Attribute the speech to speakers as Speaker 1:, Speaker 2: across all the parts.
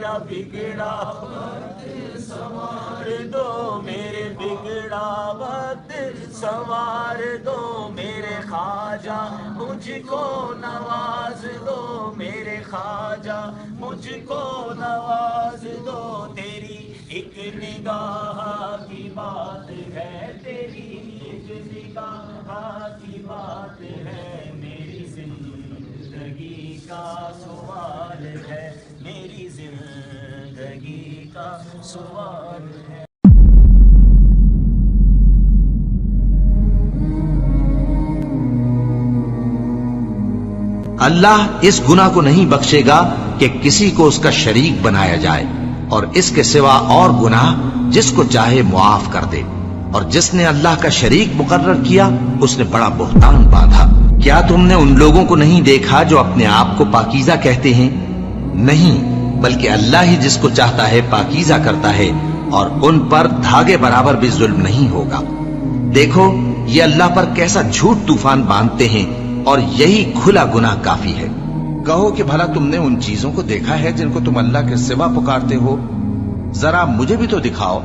Speaker 1: میرا بگڑا وقت سنوار دو، میرے بگڑا وقت سنوار دو، میرے خواجہ مجھ کو نواز دو، میرے خواجہ مجھ کو نواز دو، تیری ایک نگاہ کی بات ہے، تیری ایک نگاہ کی بات ہے، میری زندگی کا سوال ہے، میری زندگی کا سوال ہے۔
Speaker 2: اللہ اس گناہ کو نہیں بخشے گا کہ کسی کو اس کا شریک بنایا جائے، اور اس کے سوا اور گناہ جس کو چاہے معاف کر دے، اور جس نے اللہ کا شریک مقرر کیا اس نے بڑا بہتان باندھا۔ کیا تم نے ان لوگوں کو نہیں دیکھا جو اپنے آپ کو پاکیزہ کہتے ہیں؟ نہیں، بلکہ اللہ ہی جس کو چاہتا ہے پاکیزہ کرتا ہے، اور ان پر دھاگے برابر بھی ظلم نہیں ہوگا۔ دیکھو یہ اللہ پر کیسا جھوٹ طوفان باندھتے ہیں، اور یہی کھلا گناہ کافی ہے۔ کہو کہ بھلا تم نے ان چیزوں کو دیکھا ہے جن کو تم اللہ کے سوا پکارتے ہو؟ ذرا مجھے بھی تو دکھاؤ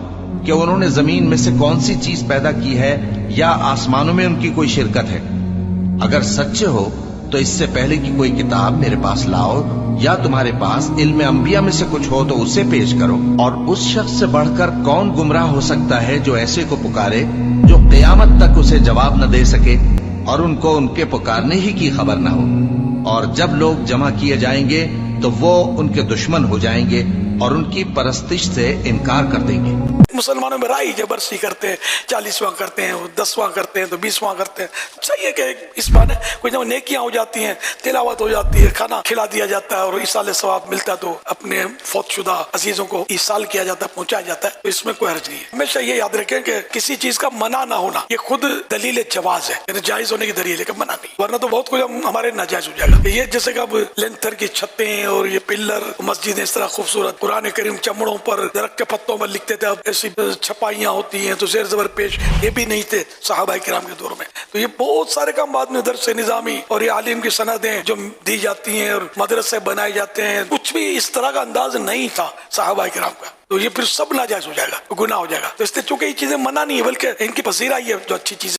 Speaker 2: کہ انہوں نے زمین میں سے کون سی چیز پیدا کی ہے، یا آسمانوں میں ان کی کوئی شرکت ہے؟ اگر سچے ہو تو اس سے پہلے کی کوئی کتاب میرے پاس لاؤ، یا تمہارے پاس علم انبیاء میں سے کچھ ہو تو اسے پیش کرو۔ اور اس شخص سے بڑھ کر کون گمراہ ہو سکتا ہے جو ایسے کو پکارے جو قیامت تک اسے جواب نہ دے سکے، اور ان کو ان کے پکارنے ہی کی خبر نہ ہو۔ اور جب لوگ جمع کیے جائیں گے تو وہ ان کے دشمن ہو جائیں گے اور ان کی پرستش سے انکار کر دیں گے۔
Speaker 3: مسلمانوں میں رائی جبرسی کرتے ہیں، 40واں کرتے ہیں، 10واں کرتے ہیں تو 20واں کرتے ہیں۔ صحیح ہے کہ اس بہانے کوئی نہ نیکیاں ہو جاتی ہیں، تلاوت ہو جاتی ہے، کھانا کھلا دیا جاتا ہے اور ایصال ثواب ملتا ہے، تو اپنے فوت شدہ عزیزوں کو ایصال کیا جاتا ہے، پہنچایا جاتا ہے، تو اس میں کوئی حرج نہیں ہے۔ ہمیشہ یہ یاد رکھیں کہ کسی چیز کا منع نہ ہونا یہ خود دلیل جواز ہے، یعنی جائز ہونے کی دلیل ہے کہ منع نہیں، ورنہ تو بہت کچھ ہمارے ناجائز ہو جائے گا۔ یہ جیسے کہ اب لینتر کی چھتیں اور یہ پلر مسجد اس طرح خوبصورت، قرآن کریم چمڑوں پر درخت کے پتوں پر لکھتے تھے، اب ایسی چھپائیاں ہوتی ہیں تو زیر زبر پیش، یہ بھی نہیں تھے صحابہ کرام کے دور میں۔ تو یہ بہت سارے کام بعد میں درس نظامی اور یہ عالم کی سندیں جو دی جاتی ہیں اور مدرسے بنائے جاتے ہیں، کچھ بھی اس طرح کا انداز نہیں تھا صحابہ کرام کا، تو یہ پھر سب ناجائز ہو جائے گا، گناہ ہو جائے گا۔ تو اس لیے چونکہ یہ چیزیں منع نہیں ہے بلکہ ان کی پذیرائی ہے جو اچھی چیزیں